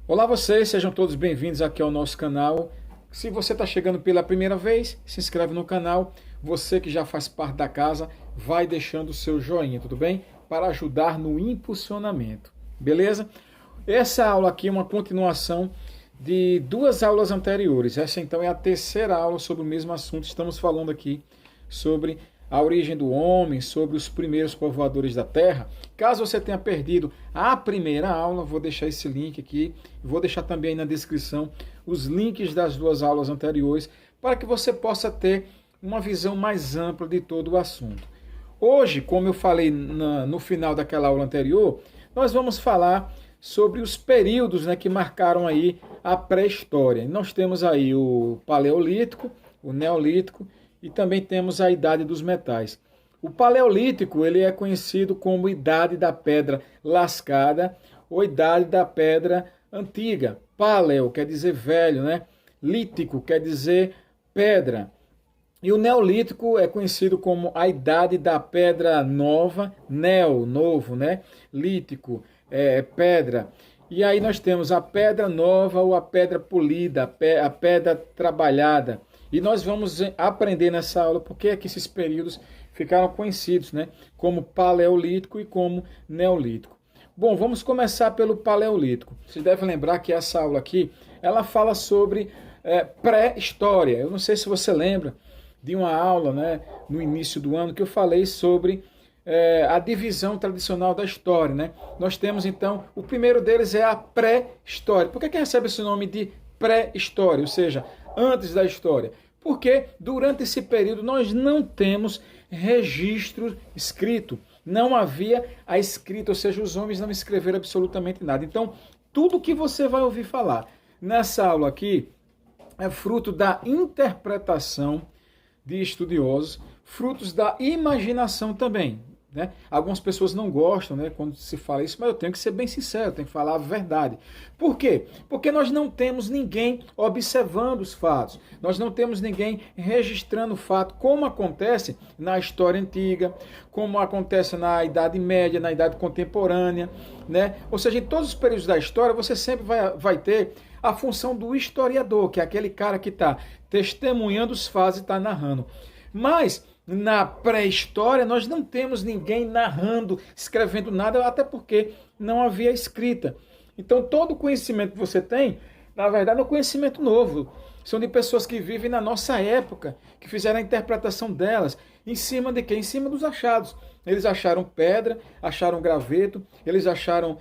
Olá vocês, sejam todos bem-vindos aqui ao nosso canal. Se você está chegando pela primeira vez, se inscreve no canal. Você que já faz parte da casa, vai deixando o seu joinha, tudo bem? Para ajudar no impulsionamento, beleza? Essa aula aqui é uma continuação de duas aulas anteriores. Essa então é a terceira aula sobre o mesmo assunto. Estamos falando aqui sobre a origem do homem, sobre os primeiros povoadores da Terra. Caso você tenha perdido a primeira aula, vou deixar esse link aqui, vou deixar também aí na descrição os links das duas aulas anteriores, para que você possa ter uma visão mais ampla de todo o assunto. Hoje, como eu falei no final daquela aula anterior, nós vamos falar sobre os períodos, que marcaram aí a pré-história. Nós temos aí o Paleolítico, o Neolítico, e também temos a Idade dos Metais. O Paleolítico ele é conhecido como Idade da Pedra Lascada ou Idade da Pedra Antiga. Paleo quer dizer velho, Lítico quer dizer pedra. E o Neolítico é conhecido como a Idade da Pedra Nova, Neo, novo, Lítico, pedra. E aí nós temos a Pedra Nova ou a Pedra Polida, a Pedra Trabalhada. E nós vamos aprender nessa aula porque é que esses períodos ficaram conhecidos, como Paleolítico e como Neolítico. Bom, vamos começar pelo Paleolítico. Vocês devem lembrar que essa aula aqui, ela fala sobre pré-história. Eu não sei se você lembra de uma aula, no início do ano, que eu falei sobre a divisão tradicional da história, Nós temos, então, o primeiro deles é a pré-história. Por que recebe esse nome de pré-história, ou seja, antes da história? Porque durante esse período nós não temos registro escrito. Não havia a escrita, ou seja, os homens não escreveram absolutamente nada. Então, tudo que você vai ouvir falar nessa aula aqui é fruto da interpretação de estudiosos, frutos da imaginação também. Algumas pessoas não gostam quando se fala isso, mas eu tenho que ser bem sincero, tenho que falar a verdade. Por quê? Porque nós não temos ninguém observando os fatos, nós não temos ninguém registrando o fato, como acontece na história antiga, como acontece na Idade Média, na Idade Contemporânea, Ou seja, em todos os períodos da história, você sempre vai ter a função do historiador, que é aquele cara que está testemunhando os fatos e está narrando. Mas na pré-história, nós não temos ninguém narrando, escrevendo nada, até porque não havia escrita. Então, todo o conhecimento que você tem, na verdade, é um conhecimento novo. São de pessoas que vivem na nossa época, que fizeram a interpretação delas. Em cima de quê? Em cima dos achados. Eles acharam pedra, acharam graveto, eles acharam,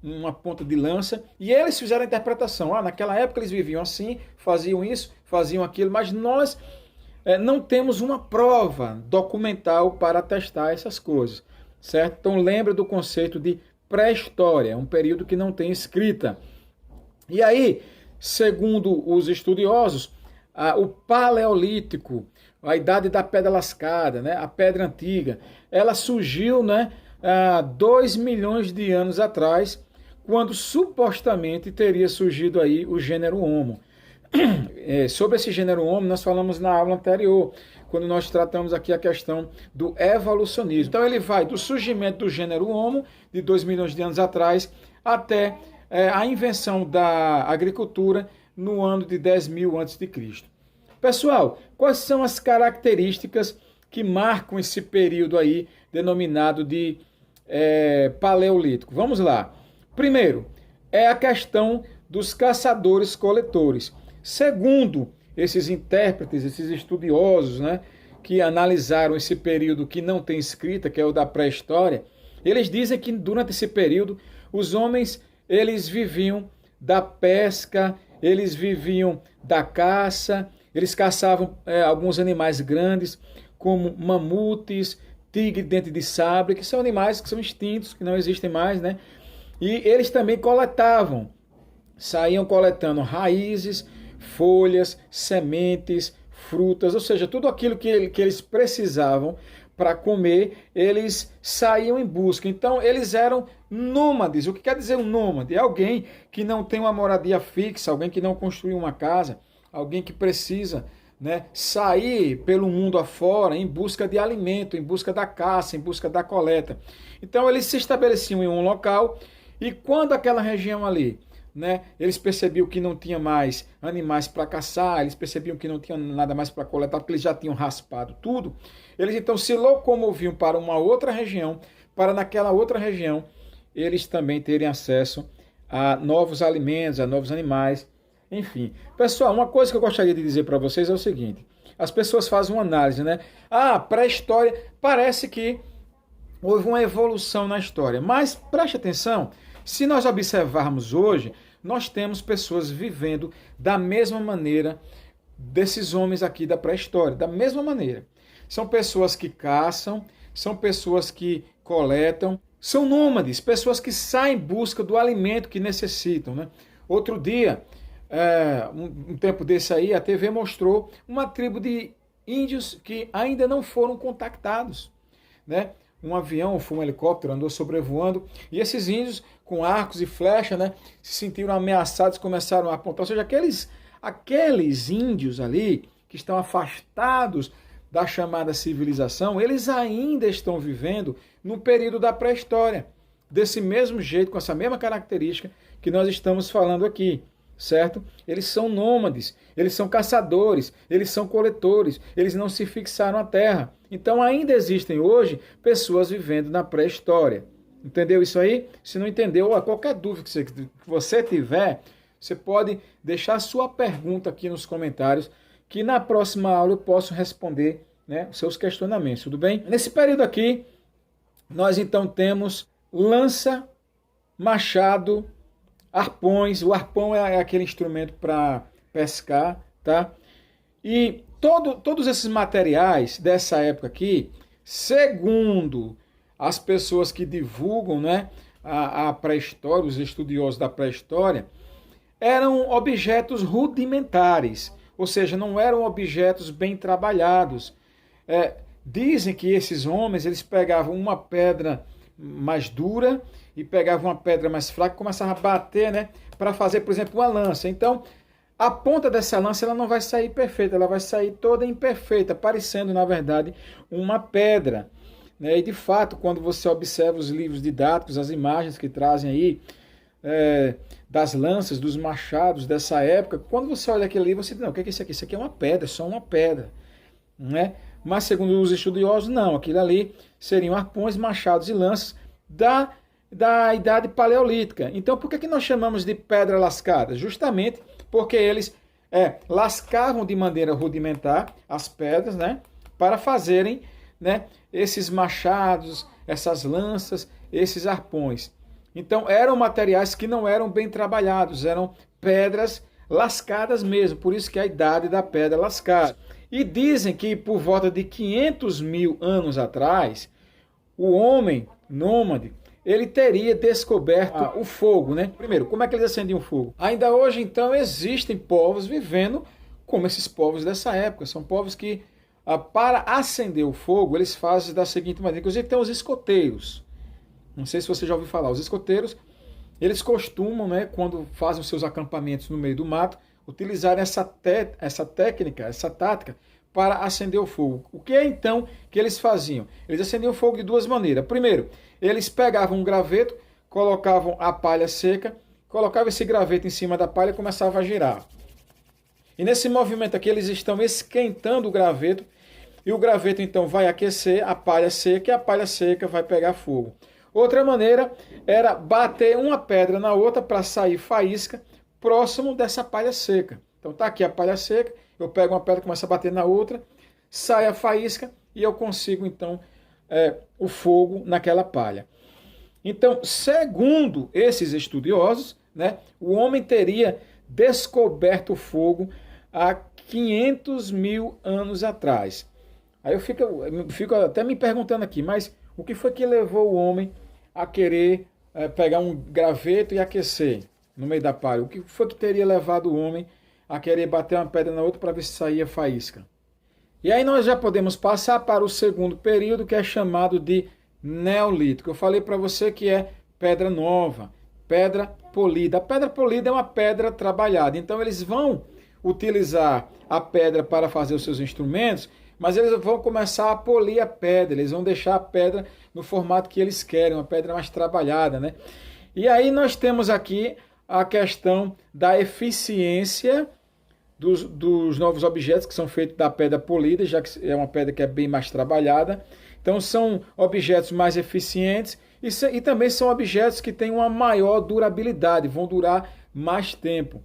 uma ponta de lança, e eles fizeram a interpretação. Naquela época eles viviam assim, faziam isso, faziam aquilo, mas nós não temos uma prova documental para atestar essas coisas, certo? Então lembra do conceito de pré-história, um período que não tem escrita. E aí, segundo os estudiosos, o Paleolítico, a Idade da Pedra Lascada, a Pedra Antiga, ela surgiu há 2 milhões de anos atrás, quando supostamente teria surgido aí o gênero Homo. Sobre esse gênero Homo, nós falamos na aula anterior, quando nós tratamos aqui a questão do evolucionismo. Então ele vai do surgimento do gênero Homo, de 2 milhões de anos atrás, até a invenção da agricultura no ano de 10.000 a.C. Pessoal, quais são as características que marcam esse período aí, denominado de Paleolítico? Vamos lá. Primeiro, é a questão dos caçadores-coletores. Segundo esses intérpretes, esses estudiosos, que analisaram esse período que não tem escrita, que é o da pré-história, eles dizem que durante esse período os homens eles viviam da pesca, eles viviam da caça, eles caçavam alguns animais grandes, como mamutes, tigre dente de sabre, que são animais que são extintos, que não existem mais, E eles também coletavam, saíam coletando raízes, folhas, sementes, frutas, ou seja, tudo aquilo que eles precisavam para comer, eles saíam em busca. Então, eles eram nômades. O que quer dizer um nômade? É alguém que não tem uma moradia fixa, alguém que não construiu uma casa, alguém que precisa sair pelo mundo afora em busca de alimento, em busca da caça, em busca da coleta. Então, eles se estabeleciam em um local. E quando aquela região ali né? Eles percebiam que não tinha mais animais para caçar, eles percebiam que não tinha nada mais para coletar, porque eles já tinham raspado tudo. Eles então se locomoviam para uma outra região, para naquela outra região eles também terem acesso a novos alimentos, a novos animais, enfim. Pessoal, uma coisa que eu gostaria de dizer para vocês é o seguinte: as pessoas fazem uma análise, né? Ah, pré-história, parece que houve uma evolução na história, mas preste atenção, se nós observarmos hoje, nós temos pessoas vivendo da mesma maneira desses homens aqui da pré-história, da mesma maneira. São pessoas que caçam, são pessoas que coletam, são nômades, pessoas que saem em busca do alimento que necessitam, né? Outro dia, um tempo desse aí, a TV mostrou uma tribo de índios que ainda não foram contactados, né? Um avião, foi um helicóptero, andou sobrevoando, e esses índios, com arcos e flechas, né, se sentiram ameaçados, começaram a apontar. Ou seja, aqueles índios ali, que estão afastados da chamada civilização, eles ainda estão vivendo no período da pré-história, desse mesmo jeito, com essa mesma característica que nós estamos falando aqui, certo? Eles são nômades, eles são caçadores, eles são coletores, eles não se fixaram à terra. Então ainda existem hoje pessoas vivendo na pré-história. Entendeu isso aí? Se não entendeu, ou qualquer dúvida que você tiver, você pode deixar a sua pergunta aqui nos comentários, que na próxima aula eu posso responder, né, os seus questionamentos, tudo bem? Nesse período aqui, nós então temos lança, machado, arpões. O arpão é aquele instrumento para pescar, tá? E todos esses materiais dessa época aqui, segundo as pessoas que divulgam, né, a pré-história, os estudiosos da pré-história, eram objetos rudimentares, ou seja, não eram objetos bem trabalhados. Dizem que esses homens, eles pegavam uma pedra mais dura e pegavam uma pedra mais fraca e começavam a bater, né, para fazer, por exemplo, uma lança. Então, a ponta dessa lança ela não vai sair perfeita, ela vai sair toda imperfeita, parecendo, na verdade, uma pedra. E, de fato, quando você observa os livros didáticos, as imagens que trazem aí, das lanças, dos machados dessa época, quando você olha aquilo ali, você diz, não, o que é isso aqui? Isso aqui é uma pedra, é só uma pedra, né? Mas segundo os estudiosos, não, aquilo ali seriam arpões, machados e lanças da idade paleolítica. Então por que nós chamamos de pedra lascada? Justamente porque eles lascavam de maneira rudimentar as pedras, né, para fazerem, né, esses machados, essas lanças, esses arpões. Então eram materiais que não eram bem trabalhados, eram pedras lascadas mesmo, por isso que é a idade da pedra lascada. E dizem que por volta de 500 mil anos atrás, o homem nômade, ele teria descoberto o fogo, né? Primeiro, como é que eles acendiam o fogo? Ainda hoje, então, existem povos vivendo como esses povos dessa época. São povos que, para acender o fogo, eles fazem da seguinte maneira. Inclusive, tem os escoteiros. Não sei se você já ouviu falar. Os escoteiros, eles costumam, né, quando fazem os seus acampamentos no meio do mato, utilizar essa técnica, essa tática, para acender o fogo. O que é então que eles faziam? Eles acendiam o fogo de duas maneiras. Primeiro, eles pegavam um graveto, colocavam a palha seca, colocavam esse graveto em cima da palha e começavam a girar. E nesse movimento aqui eles estão esquentando o graveto, e o graveto então vai aquecer a palha seca, e a palha seca vai pegar fogo. Outra maneira era bater uma pedra na outra para sair faísca próximo dessa palha seca. Então tá aqui a palha seca, eu pego uma pedra, começo a bater na outra, sai a faísca e eu consigo então o fogo naquela palha. Então, segundo esses estudiosos, né, o homem teria descoberto o fogo há 500 mil anos atrás. Aí eu fico até me perguntando aqui, mas o que foi que levou o homem a querer pegar um graveto e aquecer no meio da palha? O que foi que teria levado o homem a querer bater uma pedra na outra para ver se saía faísca? E aí nós já podemos passar para o segundo período, que é chamado de Neolítico. Eu falei para você que é pedra nova, pedra polida. A pedra polida é uma pedra trabalhada. Então eles vão utilizar a pedra para fazer os seus instrumentos, mas eles vão começar a polir a pedra, eles vão deixar a pedra no formato que eles querem, uma pedra mais trabalhada, né? E aí nós temos aqui a questão da eficiência dos novos objetos que são feitos da pedra polida, já que é uma pedra que é bem mais trabalhada. Então são objetos mais eficientes e também são objetos que têm uma maior durabilidade, vão durar mais tempo.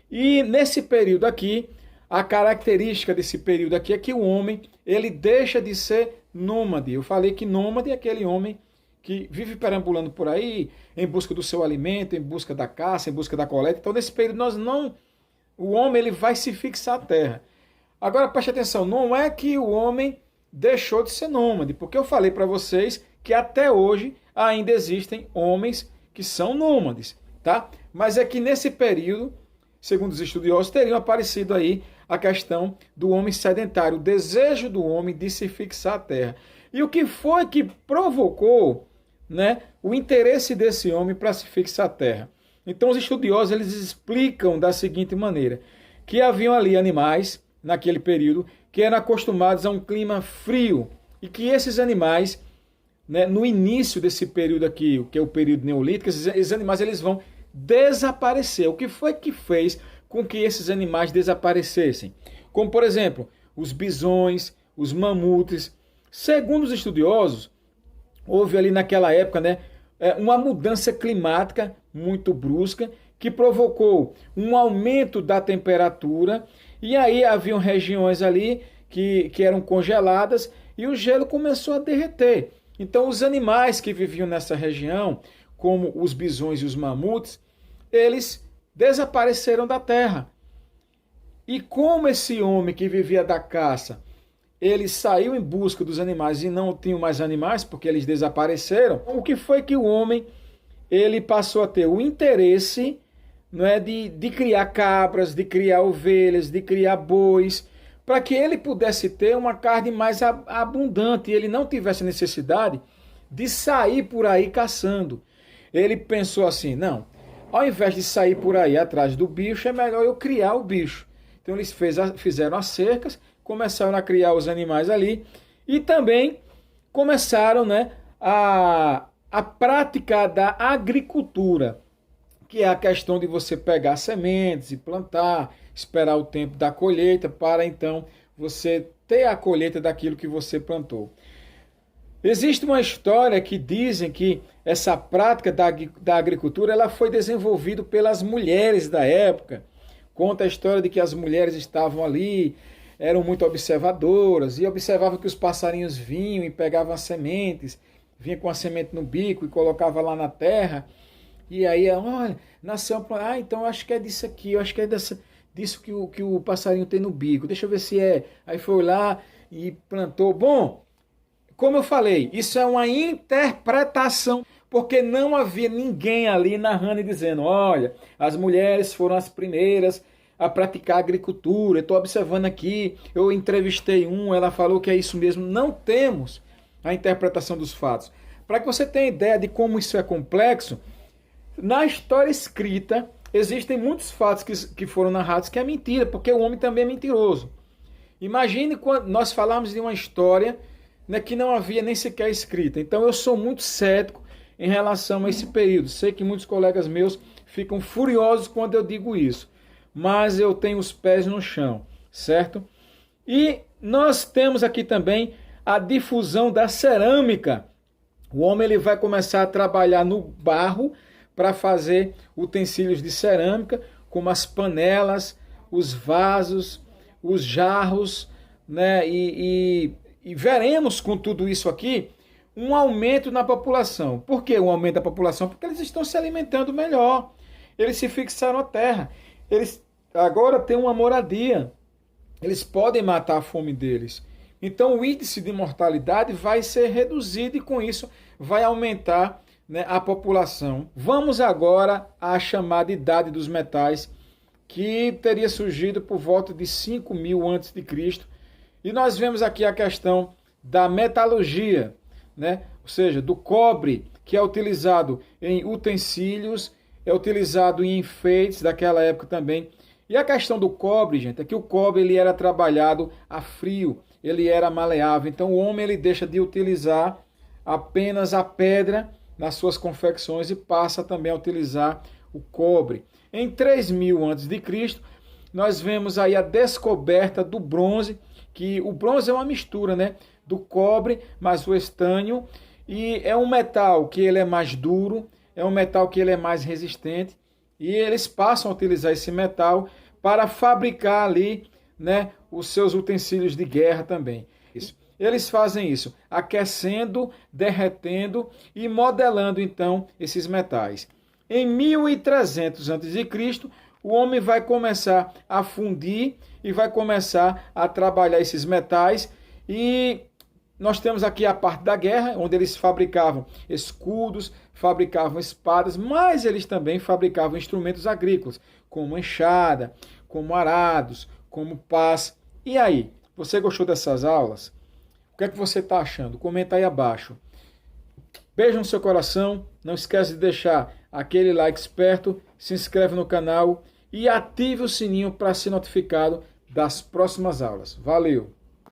E nesse período aqui, a característica desse período aqui é que o homem ele deixa de ser nômade. Eu falei que nômade é aquele homem que vive perambulando por aí em busca do seu alimento, em busca da caça, em busca da coleta. Então nesse período o homem ele vai se fixar à terra. Agora preste atenção, não é que o homem deixou de ser nômade, porque eu falei para vocês que até hoje ainda existem homens que são nômades, tá? Mas é que nesse período, segundo os estudiosos, teriam aparecido aí a questão do homem sedentário, o desejo do homem de se fixar à terra. E o que foi que provocou, né, o interesse desse homem para se fixar à terra? Então os estudiosos eles explicam da seguinte maneira, que haviam ali animais, naquele período, que eram acostumados a um clima frio, e que esses animais, né, no início desse período aqui, que é o período neolítico, esses animais eles vão desaparecer. O que foi que fez com que esses animais desaparecessem? Como, por exemplo, os bisões, os mamutes. Segundo os estudiosos, houve ali naquela época, né, uma mudança climática muito brusca que provocou um aumento da temperatura e aí haviam regiões ali que eram congeladas e o gelo começou a derreter. Então os animais que viviam nessa região, como os bisões e os mamutes, eles desapareceram da terra. E como esse homem que vivia da caça, ele saiu em busca dos animais e não tinha mais animais porque eles desapareceram, o que foi que o homem ele passou a ter o interesse, não é, de criar cabras, de criar ovelhas, de criar bois, para que ele pudesse ter uma carne mais abundante e ele não tivesse necessidade de sair por aí caçando. Ele pensou assim, não, ao invés de sair por aí atrás do bicho, é melhor eu criar o bicho. Então eles fizeram as cercas, começaram a criar os animais ali e também começaram, né, a prática da agricultura, que é a questão de você pegar sementes e plantar, esperar o tempo da colheita para então você ter a colheita daquilo que você plantou. Existe uma história que dizem que essa prática da agricultura ela foi desenvolvida pelas mulheres da época. Conta a história de que as mulheres estavam ali, eram muito observadoras e observavam que os passarinhos vinham e pegavam as sementes, vinha com a semente no bico e colocava lá na terra. E aí, olha, nasceu uma... então eu acho que é disso aqui, eu acho que é disso que o passarinho tem no bico. Deixa eu ver se é. Aí foi lá e plantou. Bom, como eu falei, isso é uma interpretação, porque não havia ninguém ali narrando e dizendo, olha, as mulheres foram as primeiras a praticar agricultura, eu estou observando aqui, eu entrevistei ela falou que é isso mesmo. Não temos a interpretação dos fatos. Para que você tenha ideia de como isso é complexo, na história escrita existem muitos fatos que foram narrados que é mentira, porque o homem também é mentiroso. Imagine quando nós falamos de uma história, né, que não havia nem sequer escrita. Então eu sou muito cético em relação a esse período. Sei que muitos colegas meus ficam furiosos quando eu digo isso, mas eu tenho os pés no chão, certo? E nós temos aqui também a difusão da cerâmica. O homem ele vai começar a trabalhar no barro para fazer utensílios de cerâmica, como as panelas, os vasos, os jarros, né? E veremos com tudo isso aqui um aumento na população. Por que um aumento da população? Porque eles estão se alimentando melhor. Eles se fixaram à terra. Eles agora têm uma moradia. Eles podem matar a fome deles. Então o índice de mortalidade vai ser reduzido e com isso vai aumentar, né, a população. Vamos agora à chamada Idade dos Metais, que teria surgido por volta de 5.000 a.C. E nós vemos aqui a questão da metalurgia, né? Ou seja, do cobre, que é utilizado em utensílios, é utilizado em enfeites daquela época também. E a questão do cobre, gente, é que o cobre ele era trabalhado a frio, ele era maleável. Então o homem ele deixa de utilizar apenas a pedra nas suas confecções e passa também a utilizar o cobre. Em 3000 a.C., nós vemos aí a descoberta do bronze, que o bronze é uma mistura, né, do cobre mais o estânio, e é um metal que ele é mais duro, é um metal que ele é mais resistente, e eles passam a utilizar esse metal para fabricar ali, né, os seus utensílios de guerra também. Eles fazem isso aquecendo, derretendo e modelando então esses metais. Em 1300 a.C., o homem vai começar a fundir e vai começar a trabalhar esses metais, e nós temos aqui a parte da guerra, onde eles fabricavam escudos, fabricavam espadas, mas eles também fabricavam instrumentos agrícolas, como enxada, como arados, como pás. E aí, você gostou dessas aulas? O que é que você está achando? Comenta aí abaixo. Beijo no seu coração, não esquece de deixar aquele like esperto, se inscreve no canal e ative o sininho para ser notificado das próximas aulas. Valeu!